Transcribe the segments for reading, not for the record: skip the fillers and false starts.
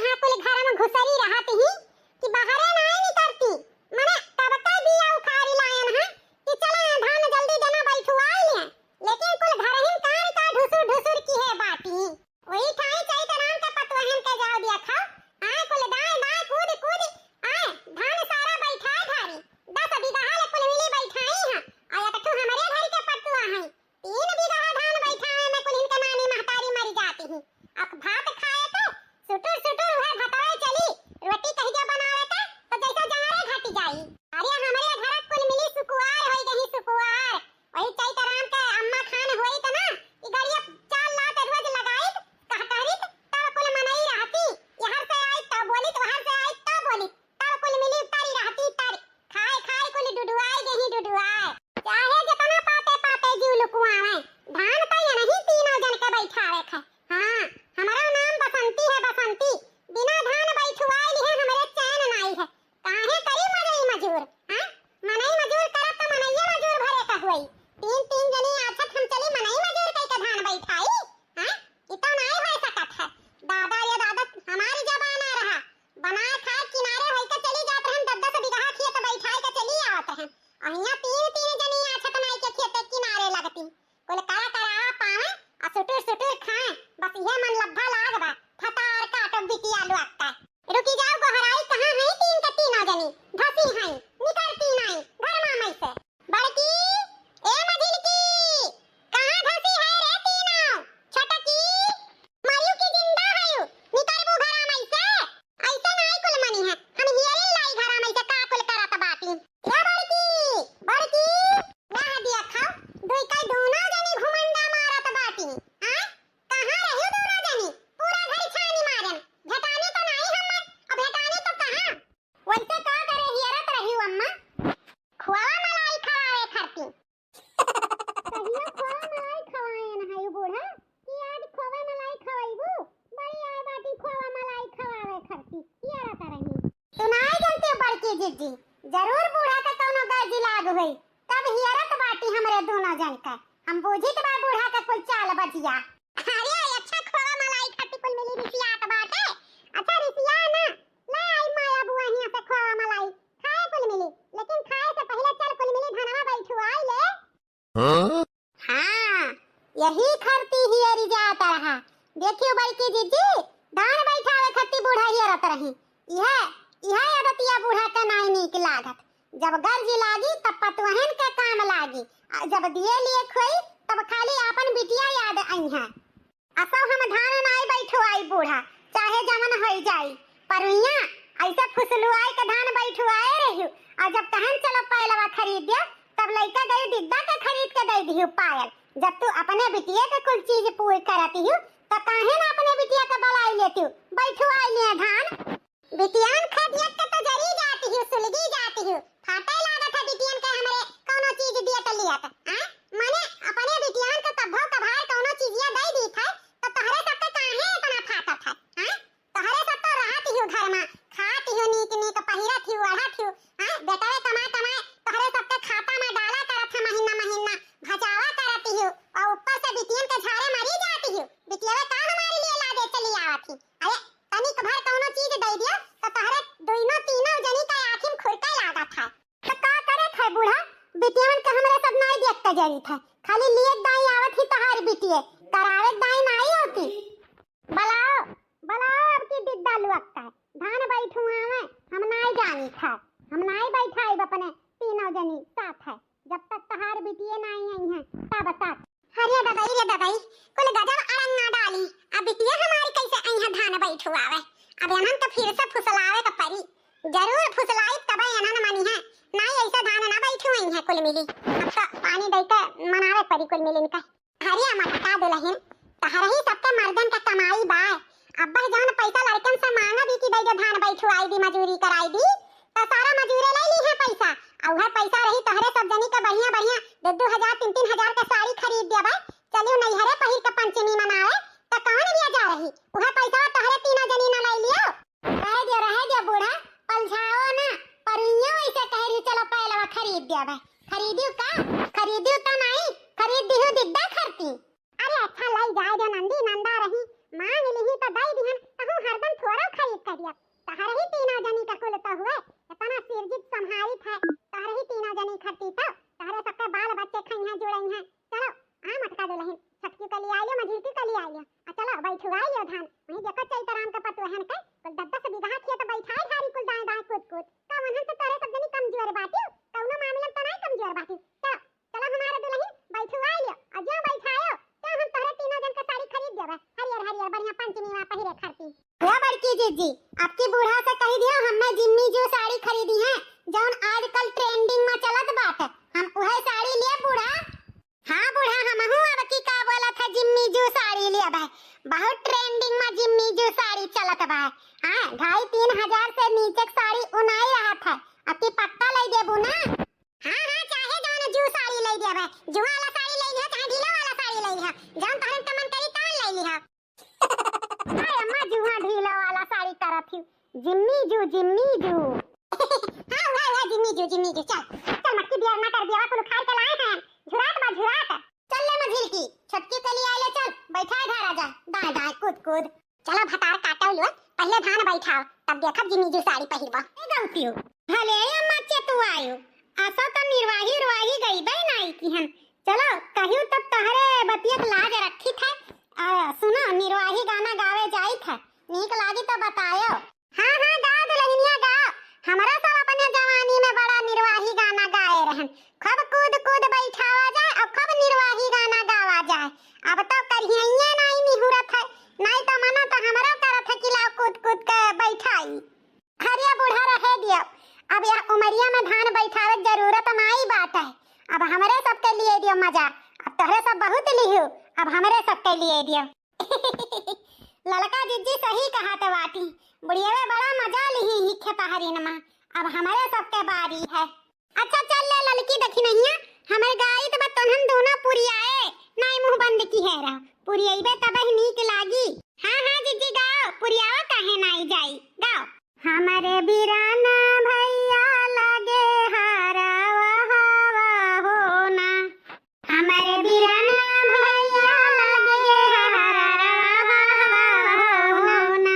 यहाँ कुल घर में घुसरी रहती ही कि बाहर नहीं निकलती। मने तब तक दिया उखाड़ी लायन है कि चला धान जल्दी जना बैठुआई है, लेकिन कुल घर ही कार का ढुसुर ढुसुर की है बाती। वही ठाई चाहिए तराम का पतवहन के जाओ दिया खा आए कुल दाएं दाएं कूद कूद आए धान सारा बैठा धारी 10 बीघा ले कुल मिली बैठाई है। आया कठू हमारे घर के पटुआ है 3 बीघा धान बैठा है में कुल इनके नानी महतारी मर जाती है। अब भात खाए तो सुटुर सुटुर है भतवाए चली रोटी कहिया बनावे का तो जैसा जारे घटी जाई। अरे हमारे घर कुल मिली सुकुआर होई गई सुकुआर। वही चाई तराम के अम्मा खान होई त ना ई गड़िया चाल लात रोज लगाई कहतरी तब कुल मनई रहती। यहां से आई तब बोली तो वहां से आई तब बोली तब कुल मिली उतारी रहती तारी खाए खाए कुल डुडुआई गई डुडुआई। चाहे जितना पाते पाते जीव लुकुआवे धान तो ये नहीं तीनों जन के बैठावे खे। हां हमारा नाम बसंती है बसंती। बिना धान बैठुआई लिए हमारे चैन नहीं है। काहे करी मनई मजूर हां मनई मजूर करत तो मनई मजूर भरे का होई। तीन तीन जनी आछत हम चली मनई मजूर कई का धान बैठाई हां इतना नहीं हो सकत है। दादा ये दादा हमारी जबाना रहा बनाए खाए किनारे होई के चली जात रहन 10 बीघा खेत बैठाई के चली आवत रहन। अहिया तीन तीन जनी आछत नहीं के खेत किनारे लगती कुल करा करा पावे आ सुटुर सुटुर खाए बस ये मन लब्भा लागबा फटार काटो बिटिया लुआता। रुकी जाओ गोहराई कहां है तीन के तीनों जनी धसी हैं निकलती नहीं घर मामई से। बड़की ए मझिलकी कहां धसी है रे तीनों छोटकी मायू की जिंदा है निकल बु घर मामई से। ऐसे नहीं कुल मनी है हम हियरी लाई घर मामई से का कुल करत बाटी। ए बड़की ला दिया खाओ दुई का दोनों जनी घुमंडा मारत बाटी हां कहां रहियो दोनों जनी पूरा घर छानी मारन भेटाने तो नहीं हम अब भेटाने तो कहां वैसे का करे हियरत रहियो अम्मा खुआ मलाई खवाए खरती। कहियो खुआ मलाई खवाए न है बूढ़ा कि आज खोवा मलाई खवाईबू बड़ी आए बाटी खोवा मलाई खवावे खरती हियरत रही। तू नहीं जानते बड़की जिज्जी जरूर बूढ़ा का कोनो गर्जी लाग होई तब हियरत बाटी हमरे दोनों जन का। हम बूझित बा बूढ़ा का कुल चाल बजिया। अरे अच्छा खोवा मलाई खट्टी कुल मिली रिसियात बाटे। अच्छा रिसिया ना ले आई माया बुआ हिया से खोवा मलाई खाए कुल मिली लेकिन खाए से पहले चल कुल मिली धनवा बैठुआई ले। हां यही खरती हियरी जाता रहा। देखियो बड़की जीजी धान बैठावे खट्टी बूढ़ा हियरत रही। यह आदतिया बूढ़ा का नहीं नीक लागत। जब गर्जी लागी तब पतवहन के काम लागी जब दिए लिए खोई तब खाली अपन बिटिया याद आई है। असो हम धान नाई बैठुआई बूढ़ा चाहे जमन होई जाई परुइया ऐसे फुसलुआई के धान बैठुआए रहियो। और जब कहन चलो पायलवा खरीद दिया तब लइका गई दिद्दा के खरीद के दे दियो पायल। जब तू अपने बिटिया के कुल चीज पूरी करती हो तो काहे ना अपने बिटिया के बलाई लेती हो बैठुआई ले धान। बिटियान खदियत के तो जरी जाती हो सुलगी जाती हो फाटे लागत है बिटियान के हमरे कोनो चीज दिया त लिया त हां माने अपने बिटियान के कभो कभार कोनो चीजिया दे दी था तो तहरे सब के काहे इतना फाटत है हां तहरे सब तो रहती हो घर में खाती हो नीक नीक पहिरत हो ओढ़त हो हां बेटावे कमा कमाए तहरे सब के खाता में डाला करत है महीना महीना भजावा करती हो और ऊपर से बिटियान के झाड़े मरी जाती हो। बिटियावे का हमारे लिए ला दे चली आवत थी। अरे तनिक भर कोनो चीज दे दियो तो तहरे दोनों तीनों जनी का आखिम खुरका लागत है तो का करे थे बूढ़ा बिटियान के हमरे सब नहीं देखते जरी थे खाली लिए दाई आवत ही तहार बिटिए करावे दाई नहीं होती। बलाओ बलाओ अब की दिद्दा लुकता है धान बैठुआवे हम नहीं जानी था हम नहीं बैठाई अपने तीनों जनी साथ है जब तक तहार बिटिए नहीं आई है तब तक। अरे ददाई कुल गजब अड़ंग ना डाली अब बिटिया हमारी कैसे आई है धान बैठुआवे। अब एनन तो फिर से फुसलावे का परी जरूर फुसलाई तब एनन मनी है नहीं ऐसा धान ना बैठुआई है कुल मिली। अब तो पानी दे के मनावे परी कुल मिली इनका। हरिया मटका दुलहिन तहरा ही सबके मर्दन का कमाई बाय अब्बा जान पैसा लड़कन से मांगा भी कि दे दे धान बैठुआई दी मजूरी कराई दी तो सारा मजूरे ले ली है पैसा और वह पैसा रही तहरे सब जनी के बढ़िया बढ़िया 2-2 हजार 3-3 हजार का साड़ी खरीद दिया भाई चलियो नैहरे पहिर के पंचमी मनावे तो कौन लिया जा रही वह पैसा तहरे तीनों जनी ना ले लियो। रह दिया बूढ़ा पलझाओ ना परुइयो ऐसे कह रही चलो पहलवा खरीद दिया भाई खरीदियो तो नहीं खरीद दियो दिद्दा खरती। अरे अच्छा लाई जाए जो नंदी नंदा रही मांग ली तो दई दिहन कहूं हरदम थोड़ा खरीद लियो धान वही देखो चैतराम का पतु हन का कुल 10 बीघा खेत बैठाए धारी कुल दाएं दाएं कूद कूद का वहन तो तारे सब जनी कमजोर बाटी कौनो मामले तो नहीं कमजोर बाटी चलो चलो हमारे दुल्हन बैठवा लियो और जो बैठायो तो हम तोरे तीनों जन का साड़ी खरीद देबे हरियर हरियर बढ़िया पंचमी में पहिरे खाती या बड़की जीजी आपकी बूढ़ा से कह दियो हमें जिम्मी जो साड़ी खरीदी है जौन आजकल ट्रेंडिंग में चलत बात हम वही साड़ी लिए बूढ़ा। हाँ बूढ़ा हमहू अब की का बोला था जिम्मी जो साड़ी ले भाई बहुत ट्रेंडिंग में जिम्मी जो साड़ी चलत बा। हां 2,500-3,000 से नीचे की साड़ी उनाई रहा था अब की पक्का ले देबू ना। हां हां चाहे जौन जो साड़ी ले देबे जो वाला साड़ी ले लिहा चाहे ढीला वाला साड़ी ले लिहा जौन तहन के मन करी तौन ले लिहा। हाय अम्मा जुहा ढीला वाला साड़ी करत ही जिम्मी जो हां वाह जिम्मी जो चल चल मक्की बियार ना कर बियावा को खार के लाए हैं झुरात चल ले मझिल की छटकी के लिए आले चल बैठा घर आ जा दाएं दाएं कूद चलो भतार काटो लो पहले धान बैठाओ तब देखब जिम्मी जो साड़ी पहिरबा ए गलतियो भले अम्मा चतु आयो आसा तो निर्वाही गई बे नहीं की हम चलो कहियो तब तहरे बतियत लाज रखी था सुनो निर्वाही गाना गावे जाई था नीक लागी तो बतायो। हां हां गा दुल्हनिया गा हमरा सब अपने जवानी में बड़ा निर्वाही गाना गाए रहन खूब कूद बैठावा जाए और खूब निर्वाही गाना गावा जाए अब तो करिए नहीं निहुरत है नहीं तो मना तो हमरा करत है कि लाओ कूद के बैठाई हरिया बूढ़ा रहे दियो अब यह उमरिया में धान बैठावे जरूरत नहीं बात है अब हमरे सबके लिए दियो मजा अब तोहरे सब बहुत लिहु अब हमरे सबके लिए दियो। ललका जिज्जी सही कहा तो बाटी बुढ़िया में बड़ा मजा लिही हिखे पहरिन में अब हमारे सबके बारी है। अच्छा चल ले ललकी देखी नहीं है हमारे गाई तो बतन हम दोनों पूरी आए नहीं मुंह बंद की है रहा पूरी आईबे तब ही नीक लागी। हां हां जिज्जी गाओ पुरियावा काहे नहीं जाई गाओ हमारे बीराना भैया लगे हारावा हवा होना हमारे बीराना भैया लगे हारावा हवा होना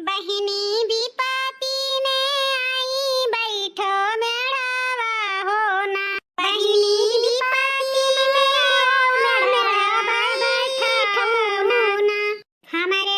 बहिनी विपत्ति में आई बैठो मेढ़ावा होना बहिनी विपत्ति में मेढ़ावा बैठो होना हमारे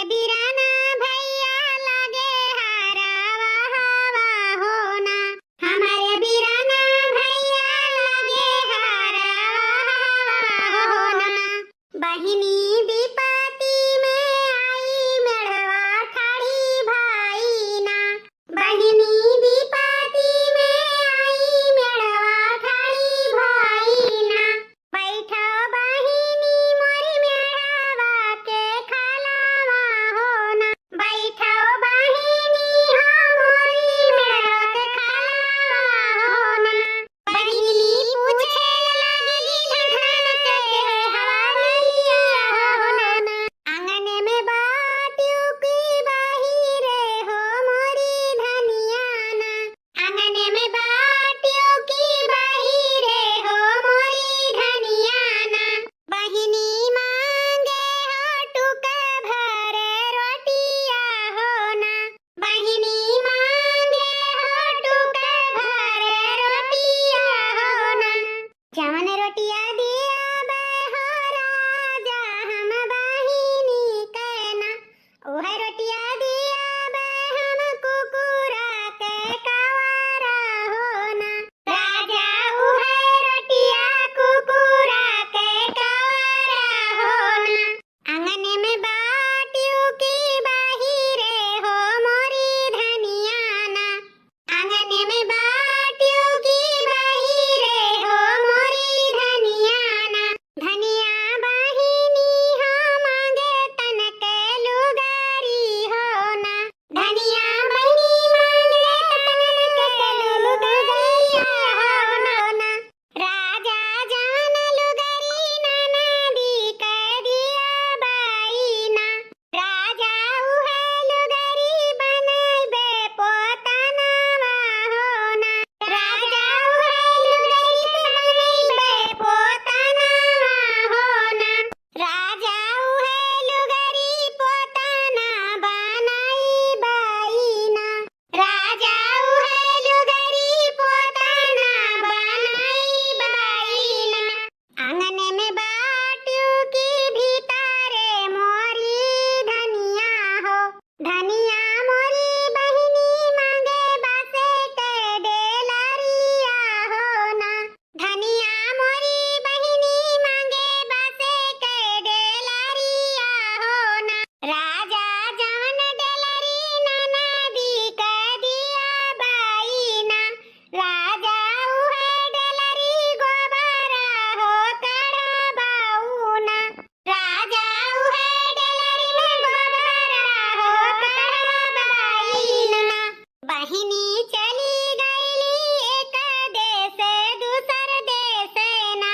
बहिनी चली गईली एक देश दूसर देश ना,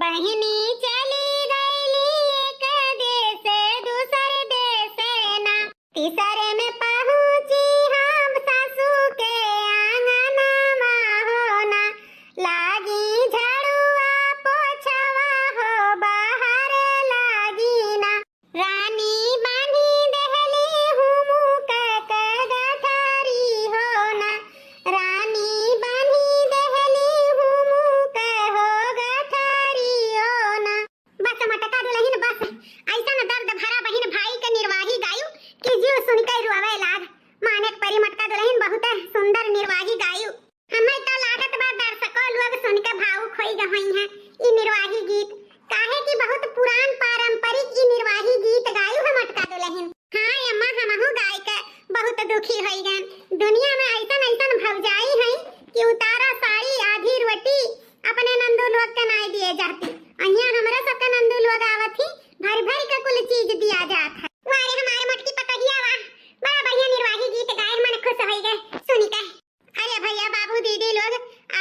बहिनी चली गईली एक देश दूसर देश ना, तीसरे में पहुंची हम सासू के आंगनमा हो ना, लागी झाड़ुआ पोछवा हो बाहर लागी ना, रानी बांधी देहली हुमू कक गठारी हो ना, रानी बांधी देहली हुमू कहो गठारी हो ना। बस मटका दुलहिन बस ऐसा न दर्द भरा बहिन भाई के निर्वाही गायु कि जीव सुनकर रोवे लाग, माने परी मटका दुलहिन बहुत सुंदर निर्वाही गायु। हमें तो लागत बा दर्शकों लोग सुन के भावुक होई गई हैं ई निर्वाही गीत, काहे कि बहुत पुरान पारंपरिक ई निर्वाही गीत गायु है मटका दुलहिन। हाँ अम्मा हमहु गाय के बहुत दुखी होई गन, दुनिया में ऐसन ऐसन भौजाई हैं कि उतारा साड़ी आधी रोटी अपने नंदू लोग के नाई दिए जाती, अहिया हमरा सबके नंदू लोग आवत ही भर भर के कुल चीज दिया जात है। वारे हमारे मटकी पकड़िया वाह, बड़ा बढ़िया निर्वाही गीत गाए, मन खुश होई गए सुन के। अरे भैया बाबू दीदी लोग,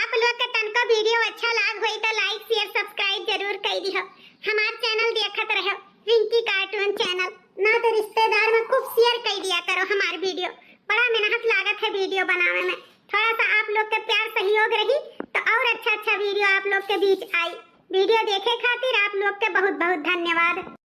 आप लोग के तनको वीडियो अच्छा लाग होई तो लाइक शेयर सब्सक्राइब जरूर कर दिहो। हमार चैनल देखत रहो रिंकी कार्टून चैनल, ना तो रिश्तेदार में खूब शेयर कर दिया करो हमार वीडियो, बड़ा मेहनत लागत है वीडियो बनाने में, थोड़ा सा आप लोग के प्यार सहयोग रही तो और अच्छा अच्छा वीडियो आप लोग के बीच आई। वीडियो देखे खातिर आप लोग के बहुत बहुत धन्यवाद।